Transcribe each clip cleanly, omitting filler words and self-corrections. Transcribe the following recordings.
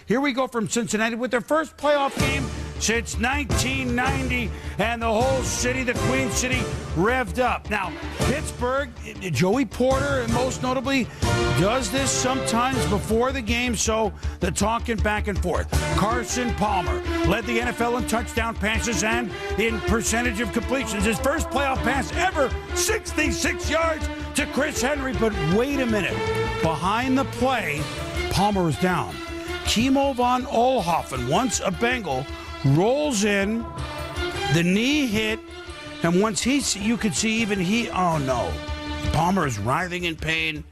Here we go from Cincinnati with their first playoff game since 1990, and the whole city, the Queen City, revved up. Now, Pittsburgh, Joey Porter, most notably, does this sometimes before the game, so the talking back and forth. Carson Palmer led the NFL in touchdown passes and in percentage of completions. His first playoff pass ever, 66 yards to Chris Henry. But wait a minute. Behind the play, Palmer was down. Kimo von Oelhoffen, once a Bengal, rolls in, the knee hit, and once you could see even oh no, Palmer is writhing in pain.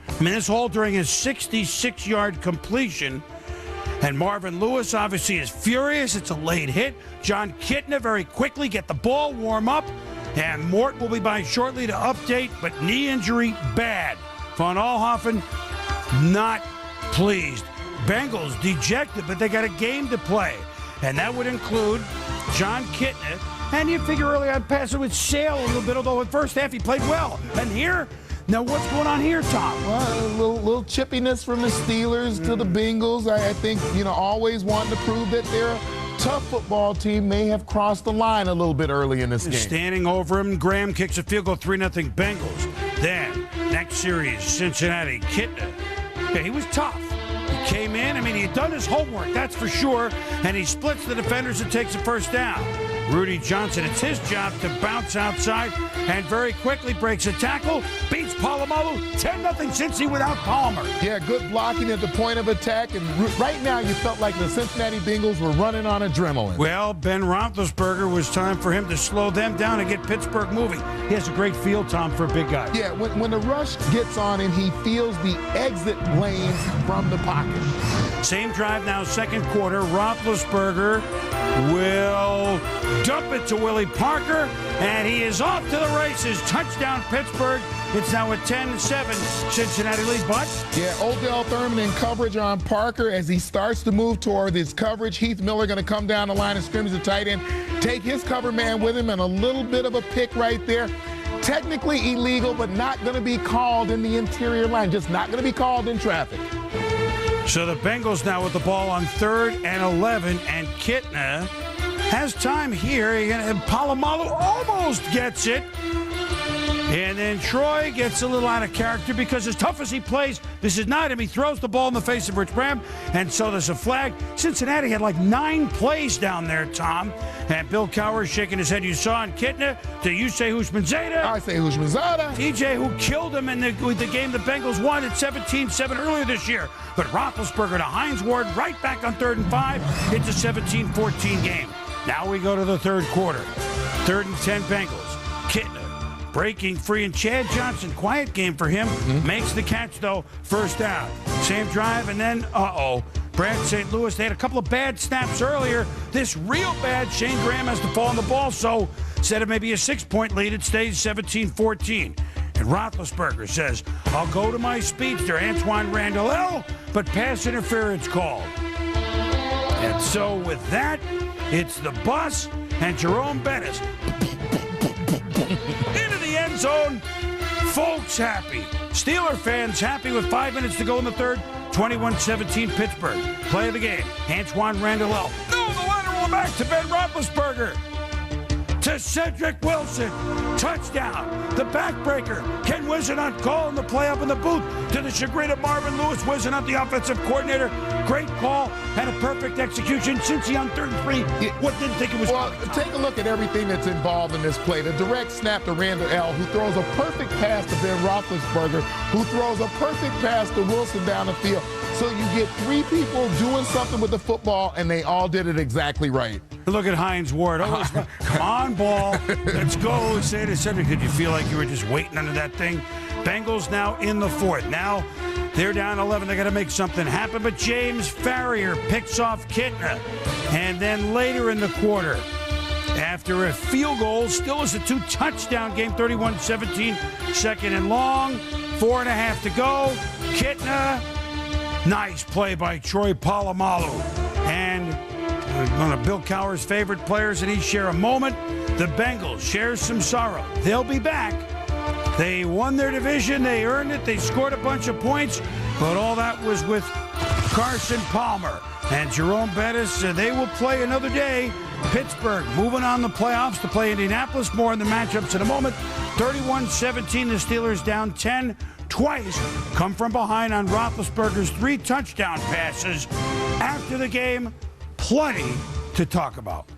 I mean, this all during his 66-yard completion. And Marvin Lewis obviously is furious. It's a late hit. John Kitna very quickly get the ball, warm up, and Mort will be by shortly to update, but knee injury bad. Von Oelhoffen not pleased. Bengals dejected, but they got a game to play. And that would include John Kitna. And you figure early on, Passer would sail a little bit, although in first half he played well. And here, now what's going on here, Tom? Well, a little chippiness from the Steelers to the Bengals. I think, always wanting to prove that they're a tough football team. May have crossed the line a little bit early in this game. Standing over him, Graham kicks a field goal, 3-0 Bengals. Then, next series, Cincinnati, Kitna. Yeah, he was tough. He came in, he had done his homework, that's for sure, and he splits the defenders and takes a first down. Rudy Johnson, it's his job to bounce outside and very quickly breaks a tackle, beats Polamalu, 10-0 Cincy without Palmer. Yeah, good blocking at the point of attack, and right now you felt like the Cincinnati Bengals were running on adrenaline. Well, Ben Roethlisberger, was time for him to slow them down and get Pittsburgh moving. He has a great feel, Tom, for a big guy. Yeah, when the rush gets on him, he feels the exit lanes from the pocket. Same drive now, second quarter. Roethlisberger will dump it to Willie Parker, and he is off to the races. Touchdown, Pittsburgh. It's now a 10-7 Cincinnati lead. But yeah, Odell Thurman in coverage on Parker as he starts to move toward his coverage. Heath Miller going to come down the line of scrimmage, the tight end, take his cover man with him, and a little bit of a pick right there. Technically illegal, but not going to be called in the interior line. Just not going to be called in traffic. So the Bengals now with the ball on 3rd and 11, and Kitna has time here. And Polamalu almost gets it. And then Troy gets a little out of character because as tough as he plays, this is not him. He throws the ball in the face of Rich Bram, and so there's a flag. Cincinnati had like 9 plays down there, Tom. And Bill Cowher shaking his head. You saw on Kitna to Yusei Houshmandzadeh. I say Houshmandzadeh. TJ, who killed him in the game the Bengals won at 17-7 earlier this year. But Roethlisberger to Hines Ward right back on 3rd and 5. It's a 17-14 game. Now we go to the third quarter. 3rd and 10 Bengals. Kitna breaking free, and Chad Johnson, quiet game for him, makes the catch, though, first down. Same drive, and then, Brad St. Louis, they had a couple of bad snaps earlier. This real bad, Shane Graham has to fall on the ball, so instead of maybe a 6-point lead, it stays 17-14. And Roethlisberger says, I'll go to my speedster, Antoine Randall, but pass interference called. And so with that, it's the bus and Jerome Bettis into the end zone. Folks happy. Steeler fans happy with 5 minutes to go in the third. 21-17 Pittsburgh. Play of the game. Antoine Randall. No, the lateral back to Ben Roethlisberger. To Cedric Wilson. Touchdown. The backbreaker. Ken Wisenhunt calling the play up in the booth. To the chagrin of Marvin Lewis. Wisenhunt, the offensive coordinator. Great call and a perfect execution. Since he on 3rd and 3, what didn't think it was Well, take a look at everything that's involved in this play. The direct snap to Randall L., who throws a perfect pass to Ben Roethlisberger, who throws a perfect pass to Wilson down the field. So you get 3 people doing something with the football, and they all did it exactly right. Look at Hines Ward. Come on, ball. Let's go. Say to Cedric, did you feel like you were just waiting under that thing? Bengals now in the 4th. Now they're down 11. They got to make something happen. But James Farrier picks off Kitna. And then later in the quarter, after a field goal, still is a 2-touchdown game, 31-17, 2nd and long, 4.5 to go. Kitna, nice play by Troy Polamalu. And one of Bill Cowher's favorite players, and he share a moment. The Bengals share some sorrow. They'll be back. They won their division. They earned it. They scored a bunch of points. But all that was with Carson Palmer, and Jerome Bettis. They will play another day. Pittsburgh moving on the playoffs to play Indianapolis. More in the matchups in a moment. 31-17, the Steelers down 10 twice. Come from behind on Roethlisberger's 3 touchdown passes. After the game, plenty to talk about.